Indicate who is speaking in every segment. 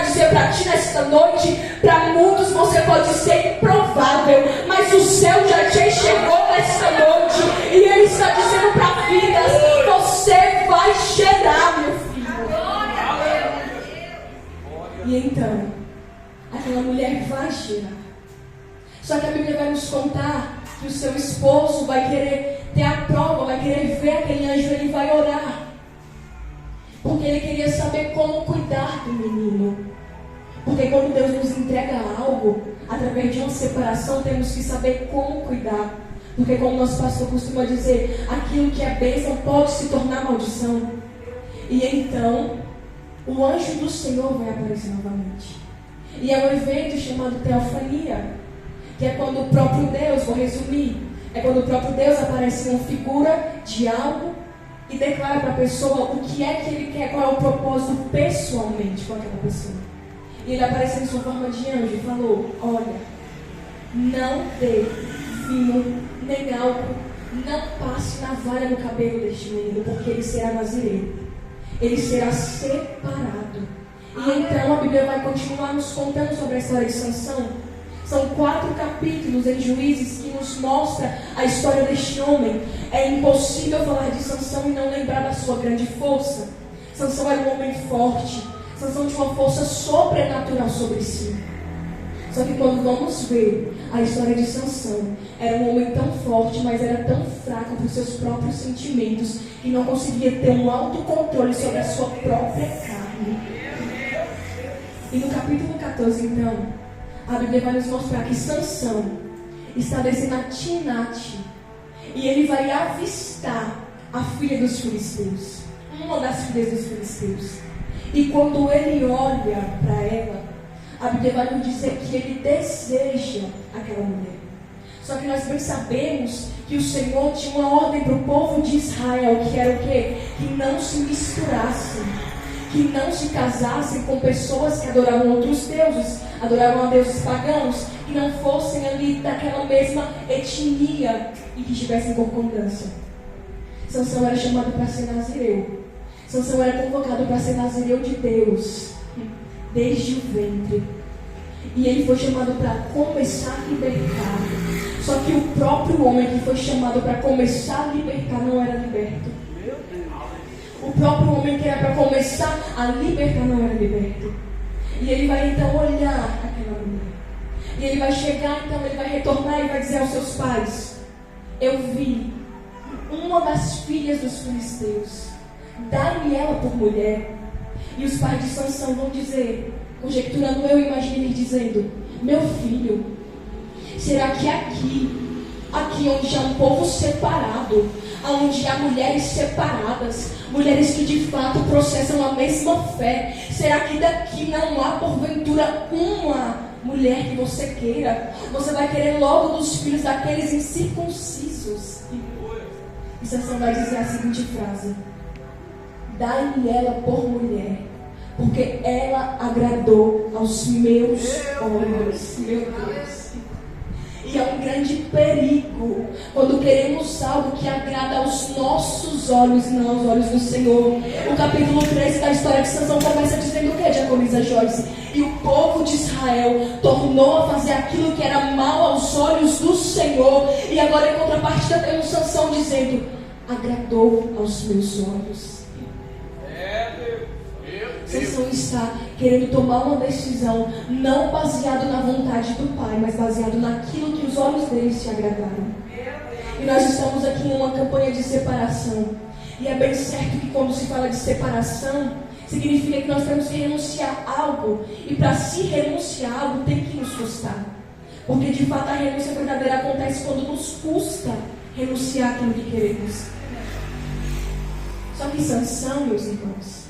Speaker 1: dizer para ti nesta noite, para muitos você pode ser improvável, mas o céu já te enxergou nesta noite, e Ele está dizendo para vidas, você vai cheirar, meu filho. E então, aquela mulher vai cheirar. Só que a Bíblia vai nos contar que o seu esposo vai querer ter a prova, vai querer ver aquele anjo, ele vai orar. Porque ele queria saber como cuidar do menino. Porque quando Deus nos entrega algo, através de uma separação, temos que saber como cuidar. Porque como nosso pastor costuma dizer, aquilo que é bênção pode se tornar maldição. E então, o anjo do Senhor vai aparecer novamente. E é um evento chamado teofania, que é quando o próprio Deus, vou resumir, é quando o próprio Deus aparece em uma figura de algo e declara para a pessoa o que é que Ele quer, qual é o propósito pessoalmente com aquela pessoa. E Ele apareceu em sua forma de anjo e falou: olha, não dê vinho nem álcool, não passe navalha no cabelo deste menino, porque ele será nazireu, ele será separado. E então a Bíblia vai continuar nos contando sobre a história de Sansão. São 4 capítulos em Juízes que nos mostra a história deste homem. É impossível falar de Sansão e não lembrar da sua grande força. Sansão era um homem forte. Sansão tinha uma força sobrenatural sobre si. Só que quando vamos ver a história de Sansão, era um homem tão forte, mas era tão fraco por seus próprios sentimentos, que não conseguia ter um autocontrole sobre a sua própria carne. E no capítulo 14, então, a Bíblia vai nos mostrar que Sansão está descendo a Timnate e ele vai avistar a filha dos filisteus, uma das filhas dos filisteus. E quando ele olha para ela, a Bíblia vai nos dizer que ele deseja aquela mulher. Só que nós bem sabemos que o Senhor tinha uma ordem para o povo de Israel, que era o quê? Que não se misturassem, que não se casassem com pessoas que adoravam outros deuses, adoravam a deuses pagãos, que não fossem ali daquela mesma etnia e que estivessem com concordância. Sansão era chamado para ser nazireu. Sansão era convocado para ser nazireu de Deus, desde o ventre. E ele foi chamado para começar a libertar. Só que o próprio homem que foi chamado para começar a libertar não era liberto. O próprio homem que era para começar a libertar não era liberto. E ele vai então olhar aquela mulher. E ele vai chegar, então ele vai retornar e vai dizer aos seus pais: eu vi uma das filhas dos filisteus, dá-me ela por mulher. E os pais de Sansão vão dizer, conjecturando, eu imagino ele dizendo: meu filho, será que aqui onde há um povo separado, onde há mulheres separadas, mulheres que de fato processam a mesma fé, será que daqui não há porventura uma mulher que você queira? Você vai querer logo dos filhos daqueles incircuncisos. E Sansão vai dizer a seguinte frase: dai-me ela por mulher, porque ela agradou aos meus olhos. Meu Deus. E é um grande perigo quando queremos algo que agrada aos nossos olhos e não aos olhos do Senhor. O capítulo 13 da história de Sansão começa dizendo o que, Diaconisa Joyce? E o povo de Israel tornou a fazer aquilo que era mal aos olhos do Senhor. E agora em contrapartida temos Sansão dizendo: agradou aos meus olhos. Sansão está querendo tomar uma decisão não baseado na vontade do pai, mas baseado naquilo que os olhos dele se agradaram. E nós estamos aqui em uma campanha de separação. E é bem certo que quando se fala de separação, significa que nós temos que renunciar a algo. E para se renunciar a algo tem que nos custar. Porque de fato a renúncia verdadeira acontece quando nos custa renunciar aquilo que queremos. Só que Sansão, meus irmãos,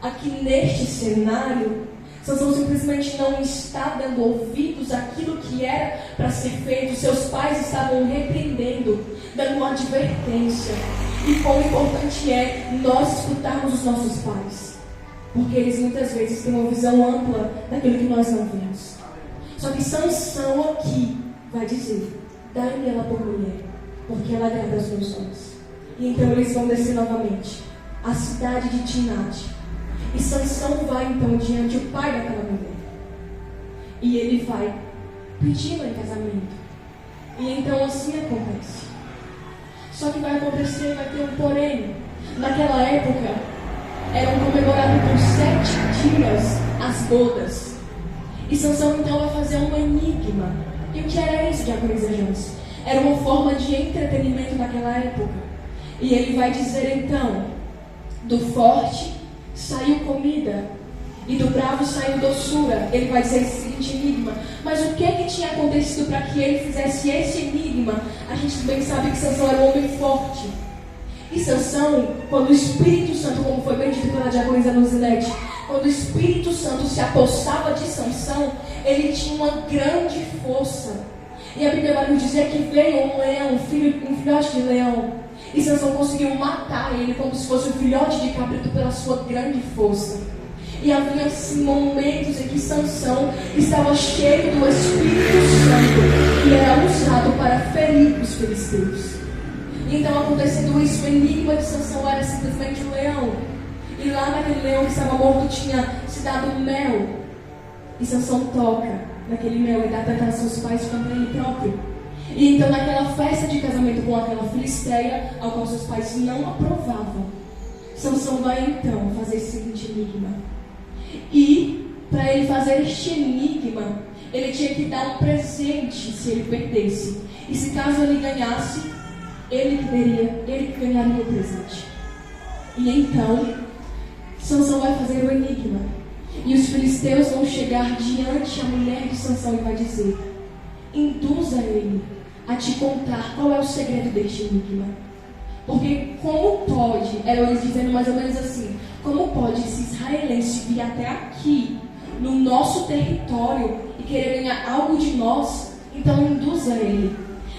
Speaker 1: aqui neste cenário, Sansão simplesmente não está dando ouvidos àquilo que era para ser feito. Seus pais estavam repreendendo, dando uma advertência. E quão importante é nós escutarmos os nossos pais, porque eles muitas vezes têm uma visão ampla daquilo que nós não vemos. Só que Sansão aqui vai dizer: dai-me ela por mulher, porque ela agrada aos meus olhos. E então eles vão descer novamente a cidade de Timnate. E Sansão vai então diante do pai daquela mulher. E ele vai pedi-la em casamento. E então assim acontece. Só que vai acontecer, vai ter um porém. Naquela época, eram comemorados por 7 dias as bodas. E Sansão então vai fazer um enigma. E o que era isso, diácono Jones? Era uma forma de entretenimento naquela época. E ele vai dizer então: do forte saiu comida, e do bravo saiu doçura. Ele vai dizer esse seguinte enigma. Mas o que tinha acontecido para que ele fizesse esse enigma? A gente bem sabe que Sansão era um homem forte. E Sansão, quando o Espírito Santo, como foi bem dito pela diaconisa Luzilete, quando o Espírito Santo se apossava de Sansão, ele tinha uma grande força. E a Bíblia vai nos dizer que veio um leão, um filhote de leão. E Sansão conseguiu matar ele como se fosse um filhote de cabrito pela sua grande força. E havia assim momentos em que Sansão estava cheio do Espírito Santo e era usado para ferir os filisteus. Então, acontecendo isso, o enigma de Sansão era simplesmente um leão. E lá naquele leão que estava morto tinha se dado mel. E Sansão toca naquele mel e dá tanto a seus pais quanto a ele próprio. E então, naquela festa de casamento com aquela filisteia, ao qual seus pais não aprovavam, Sansão vai então fazer esse seguinte enigma. E para ele fazer este enigma, ele tinha que dar um presente se ele perdesse. E se caso ele ganhasse, ele que ganharia o presente. E então Sansão vai fazer o enigma. E os filisteus vão chegar diante a mulher de Sansão e vai dizer: induza ele a te contar qual é o segredo deste enigma. Porque como pode, era eles dizendo mais ou menos assim: como pode esse israelense vir até aqui, no nosso território, e querer ganhar algo de nós? Então induza ele.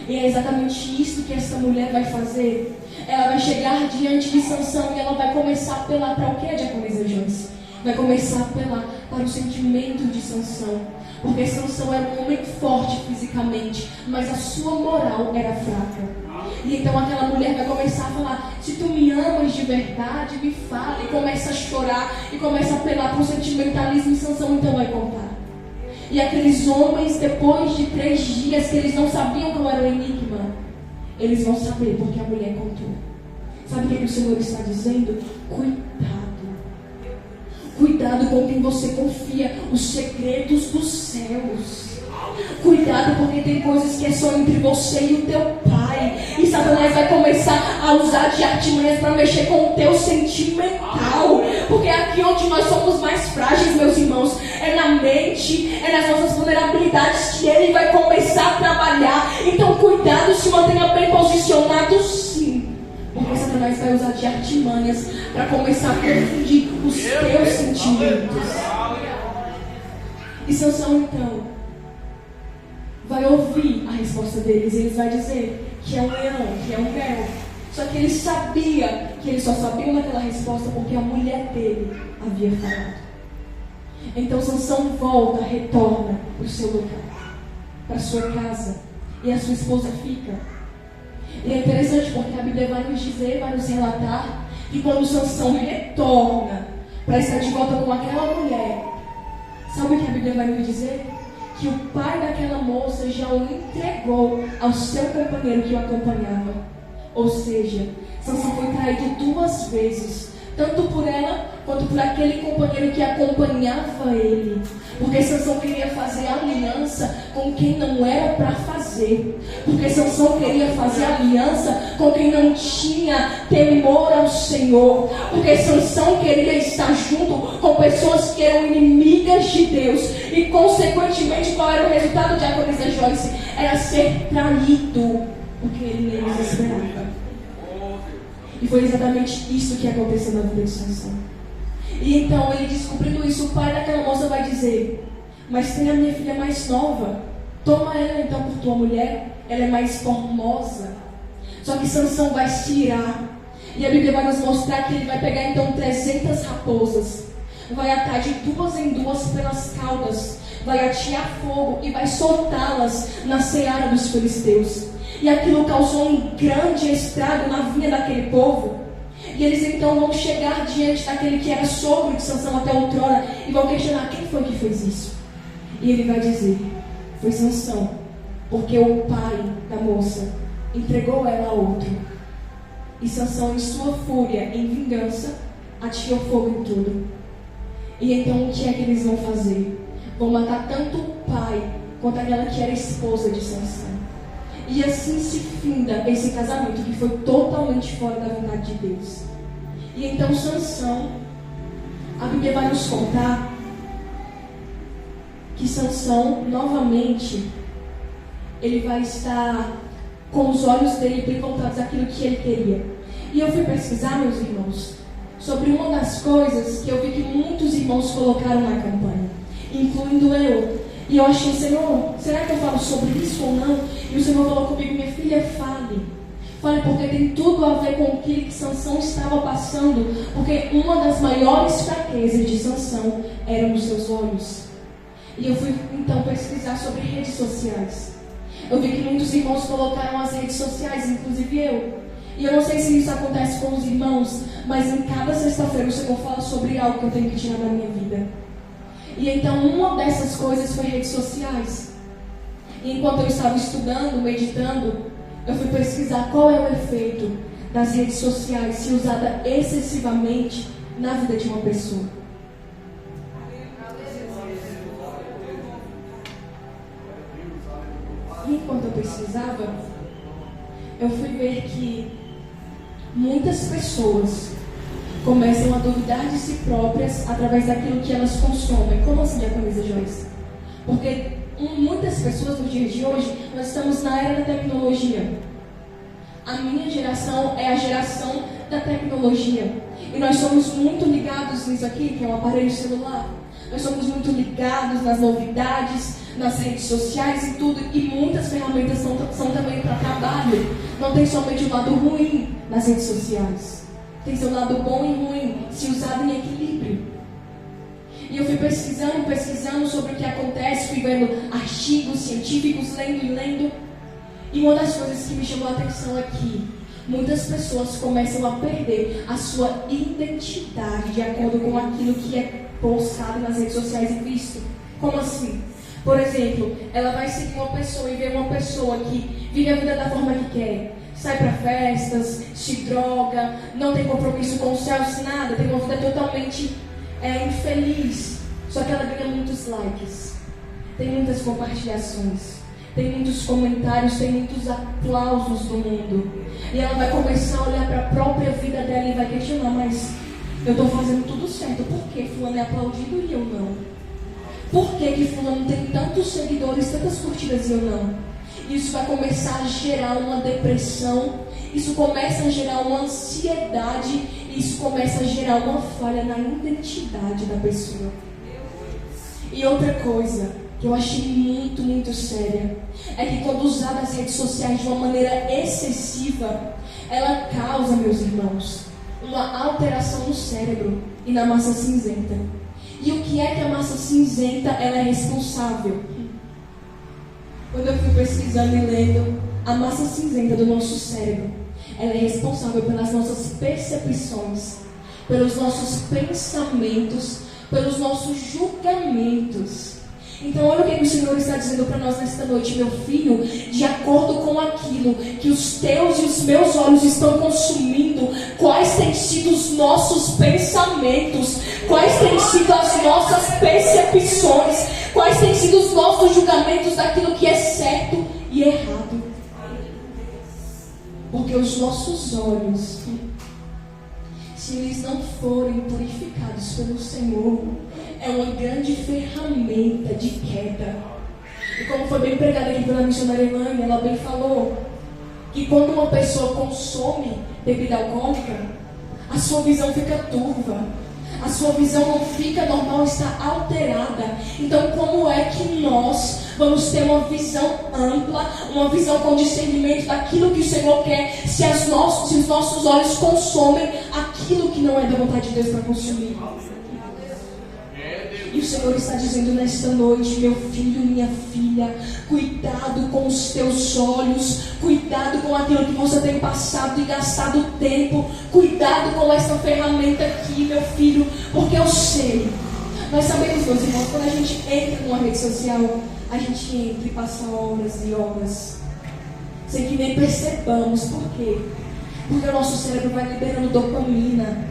Speaker 1: E é exatamente isso que essa mulher vai fazer. Ela vai chegar diante de Sansão e ela vai começar a apelar para o que, diaconisa Jones? Vai começar a apelar para o sentimento de Sansão. Porque Sansão era um homem forte fisicamente, mas a sua moral era fraca. E então aquela mulher vai começar a falar: se tu me amas de verdade, me fala. E começa a chorar e começa a apelar para o sentimentalismo. E Sansão então vai contar. E aqueles homens, depois de 3 dias que eles não sabiam qual era o enigma, eles vão saber porque a mulher contou. Sabe o que o Senhor está dizendo? Cuidado com quem você confia os segredos dos céus. Cuidado, porque tem coisas que é só entre você e o teu pai. E Satanás vai começar a usar de artimanhas para mexer com o teu sentimental. Porque é aqui onde nós somos mais frágeis, meus irmãos, é na mente, é nas nossas vulnerabilidades que ele vai começar a trabalhar. Então cuidado, se mantenha bem posicionado, sim. Porque Satanás vai usar de artimanhas para começar a confundir os teus sentimentos. E Sansão então vai ouvir a resposta deles. Eles vão dizer que é um leão, que é um mel. Só que ele sabia que eles só sabiam daquela resposta porque a mulher dele havia falado. Então Sansão volta, retorna para o seu lugar, para a sua casa. E a sua esposa fica. E é interessante porque a Bíblia vai nos dizer, vai nos relatar, que quando Sansão retorna para estar de volta com aquela mulher, sabe o que a Bíblia vai nos dizer? Que o pai daquela moça já o entregou ao seu companheiro que o acompanhava. Ou seja, Sansão foi traído 2 vezes, tanto por ela quanto por aquele companheiro que acompanhava ele. Porque Sansão queria fazer aliança com quem não era para fazer. Porque Sansão queria fazer aliança com quem não tinha temor ao Senhor. Porque Sansão queria estar junto com pessoas que eram inimigas de Deus. E consequentemente, qual era o resultado de Diaconisa Joyce? Era ser traído, porque ele nem esperava. E foi exatamente isso que aconteceu na vida de Sansão. E então, ele descobrindo isso, o pai daquela moça vai dizer: mas tem a minha filha mais nova, toma ela então por tua mulher, ela é mais formosa. Só que Sansão vai se irar. E a Bíblia vai nos mostrar que ele vai pegar então 300 raposas, vai atar de 2 em 2 pelas caudas, vai atear fogo e vai soltá-las na seara dos filisteus. E aquilo causou um grande estrago na vinha daquele povo. E eles então vão chegar diante daquele que era sogro de Sansão até outrora e vão questionar: quem foi que fez isso? E ele vai dizer: foi Sansão, porque o pai da moça entregou ela a outro. E Sansão, em sua fúria, em vingança, atirou fogo em tudo. E então o que é que eles vão fazer? Vão matar tanto o pai quanto aquela que era esposa de Sansão. E assim se finda esse casamento que foi totalmente fora da vontade de Deus. E então Sansão, a Bíblia vai nos contar que Sansão, novamente, ele vai estar com os olhos dele bem voltados àquilo que ele queria. E eu fui pesquisar, meus irmãos, sobre uma das coisas que eu vi que muitos irmãos colocaram na campanha, incluindo eu. E eu achei: Senhor, será que eu falo sobre isso ou não? E o Senhor falou comigo: minha filha, fale. Fale, porque tem tudo a ver com aquilo que Sansão estava passando. Porque uma das maiores fraquezas de Sansão eram os seus olhos. E eu fui então pesquisar sobre redes sociais. Eu vi que muitos irmãos colocaram as redes sociais, inclusive eu. E eu não sei se isso acontece com os irmãos, mas em cada sexta-feira o Senhor fala sobre algo que eu tenho que tirar da minha vida. E então uma dessas coisas foi redes sociais. E enquanto eu estava estudando, meditando, eu fui pesquisar qual é o efeito das redes sociais se usada excessivamente na vida de uma pessoa. E enquanto eu pesquisava, eu fui ver que muitas pessoas começam a duvidar de si próprias através daquilo que elas consomem. Como assim, diaconisa Joyce? Porque muitas pessoas nos dias de hoje, nós estamos na era da tecnologia. A minha geração é a geração da tecnologia. E nós somos muito ligados nisso aqui, que é um aparelho celular. Nós somos muito ligados nas novidades, nas redes sociais e tudo. E muitas ferramentas são também para trabalho. Não tem somente o lado ruim nas redes sociais. Tem seu lado bom e ruim, se usado em equilíbrio. E eu fui pesquisando sobre o que acontece, fui vendo artigos científicos, lendo. E uma das coisas que me chamou a atenção é que muitas pessoas começam a perder a sua identidade de acordo com aquilo que é postado nas redes sociais e visto. Como assim? Por exemplo, ela vai seguir uma pessoa e ver uma pessoa que vive a vida da forma que quer. Sai para festas, se droga, não tem compromisso com o céu, nada, tem uma vida totalmente infeliz. Só que ela ganha muitos likes, tem muitas compartilhações, tem muitos comentários, tem muitos aplausos do mundo. E ela vai começar a olhar para a própria vida dela e vai questionar: mas eu estou fazendo tudo certo, por que fulano é aplaudido e eu não? Por que fulano tem tantos seguidores, tantas curtidas e eu não? Isso vai começar a gerar uma depressão, isso começa a gerar uma ansiedade, isso começa a gerar uma falha na identidade da pessoa. E outra coisa que eu achei muito, muito séria, é que quando usada as redes sociais de uma maneira excessiva, ela causa, meus irmãos, uma alteração no cérebro e na massa cinzenta. E o que é que a massa cinzenta ela é responsável? Quando eu fui pesquisando e lendo, a massa cinzenta do nosso cérebro, ela é responsável pelas nossas percepções, pelos nossos pensamentos, pelos nossos julgamentos. Então olha o que o Senhor está dizendo para nós nesta noite: meu filho, de acordo com aquilo que os teus e os meus olhos estão consumindo, quais têm sido os nossos pensamentos, quais têm sido as nossas percepções, quais têm sido os nossos julgamentos daquilo que é certo e errado. Porque os nossos olhos, se eles não forem purificados pelo Senhor, é uma grande ferramenta de queda. E como foi bem pregado aqui pela missionária Elaine, ela bem falou que quando uma pessoa consome bebida alcoólica, a sua visão fica turva, a sua visão não fica normal, está alterada. Então como é que nós vamos ter uma visão ampla, uma visão com discernimento daquilo que o Senhor quer, se os nossos olhos consomem aquilo que não é da vontade de Deus para consumir? E o Senhor está dizendo nesta noite: meu filho, minha filha, cuidado com os teus olhos, cuidado com aquilo que você tem passado e gastado tempo, cuidado com essa ferramenta aqui, meu filho, porque eu sei. Nós sabemos, meus irmãos, quando a gente entra numa rede social, a gente entra e passa horas e horas, sem que nem percebamos. Por quê? Porque o nosso cérebro vai liberando dopamina,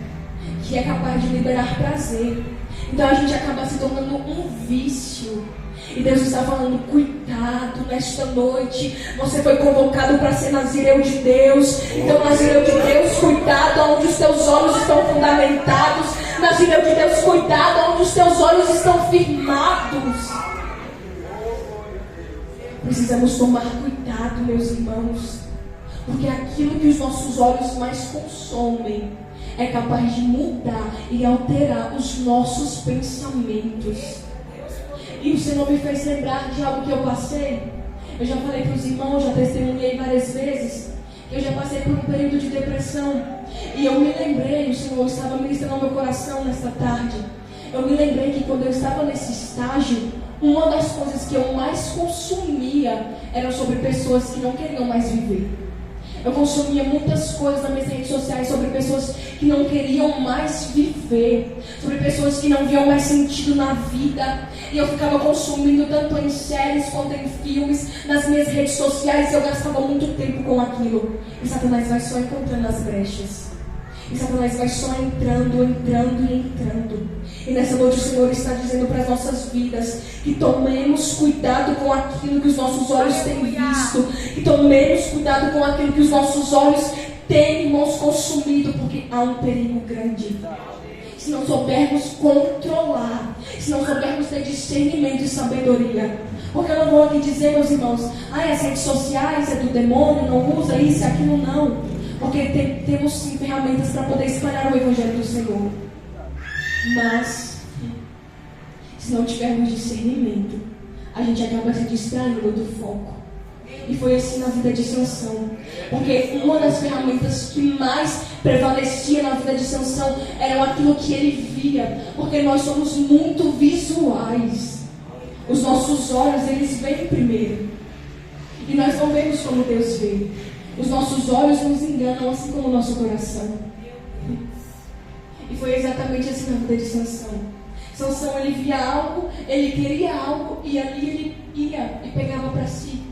Speaker 1: que é capaz de liberar prazer. Então a gente acaba se tornando um vício. E Deus está falando: cuidado nesta noite. Você foi convocado para ser nazireu de Deus. Então, nazireu de Deus, cuidado onde os teus olhos estão fundamentados. Nazireu de Deus, cuidado onde os teus olhos estão firmados. Precisamos tomar cuidado, meus irmãos, porque aquilo que os nossos olhos mais consomem é capaz de mudar e alterar os nossos pensamentos. E o Senhor me fez lembrar de algo que eu passei. Eu já falei para os irmãos, já testemunhei várias vezes, que eu já passei por um período de depressão. E eu me lembrei, o Senhor estava ministrando ao meu coração nesta tarde. Eu me lembrei que quando eu estava nesse estágio, uma das coisas que eu mais consumia eram sobre pessoas que não queriam mais viver. Eu consumia muitas coisas nas minhas redes sociais sobre pessoas que não queriam mais viver, sobre pessoas que não viam mais sentido na vida. E eu ficava consumindo tanto em séries quanto em filmes, nas minhas redes sociais, e eu gastava muito tempo com aquilo. E Satanás vai só encontrando as brechas. E Satanás vai só entrando. E nessa noite o Senhor está dizendo para as nossas vidas que tomemos cuidado com aquilo que os nossos olhos têm visto. Que tomemos cuidado com aquilo que os nossos olhos têm, irmãos, consumido. Porque há um perigo grande. Se não soubermos controlar, se não soubermos ter discernimento e sabedoria. Porque eu não vou aqui dizer, meus irmãos, as redes sociais é do demônio, não usa isso e aquilo, não. Porque temos sim ferramentas para poder espalhar o Evangelho do Senhor. Mas, se não tivermos discernimento, a gente acaba se distraindo do foco. E foi assim na vida de Sansão. Porque uma das ferramentas que mais prevalecia na vida de Sansão era aquilo que ele via. Porque nós somos muito visuais. Os nossos olhos, eles veem primeiro. E nós não vemos como Deus vê. Os nossos olhos nos enganam, assim como o nosso coração. E foi exatamente assim na vida de Sansão. Sansão, ele via algo, ele queria algo, e ali ele ia e pegava para si.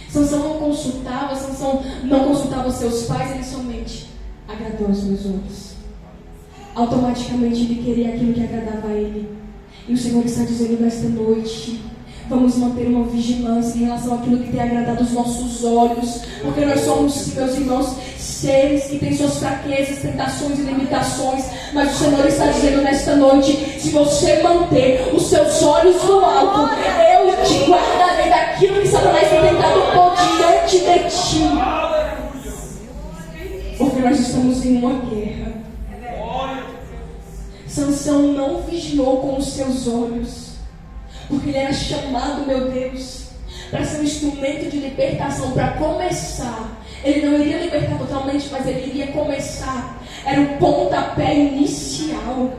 Speaker 1: Sansão não consultava, Sansão não consultava seus pais, ele somente agradou aos meus olhos. Automaticamente ele queria aquilo que agradava a ele. E o Senhor está dizendo nesta noite: vamos manter uma vigilância em relação àquilo que tem agradado os nossos olhos. Porque nós somos, meus irmãos, seres que têm suas fraquezas, tentações e limitações. Mas o Senhor está dizendo nesta noite: se você manter os seus olhos no alto, eu te guardarei daquilo que Satanás tem tentado pôr diante de ti. Porque nós estamos em uma guerra. Sansão não vigiou com os seus olhos, porque ele era chamado, meu Deus, para ser um instrumento de libertação, para começar. Ele não iria libertar totalmente, mas ele iria começar. Era o pontapé inicial.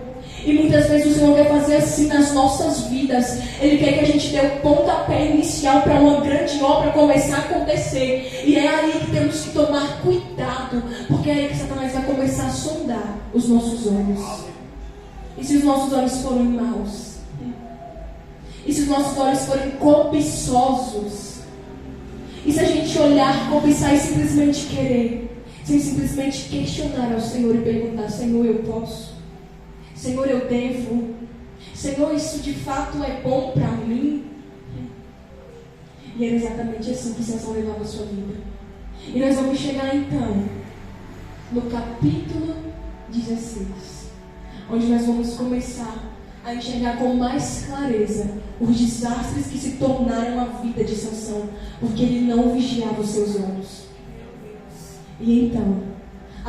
Speaker 1: E muitas vezes o Senhor quer fazer assim nas nossas vidas. Ele quer que a gente dê o pontapé inicial para uma grande obra começar a acontecer. E é aí que temos que tomar cuidado, porque é aí que Satanás vai começar a sondar os nossos olhos. E se os nossos olhos forem maus? E se os nossos olhos forem cobiçosos? E se a gente olhar, cobiçar e simplesmente querer, sem simplesmente questionar ao Senhor e perguntar: Senhor, eu posso? Senhor, eu devo? Senhor, isso de fato é bom para mim? E era exatamente assim que Sansão levava a sua vida. E nós vamos chegar então no capítulo 16, onde nós vamos começar a enxergar com mais clareza os desastres que se tornaram a vida de Sansão, porque ele não vigiava os seus olhos. E então,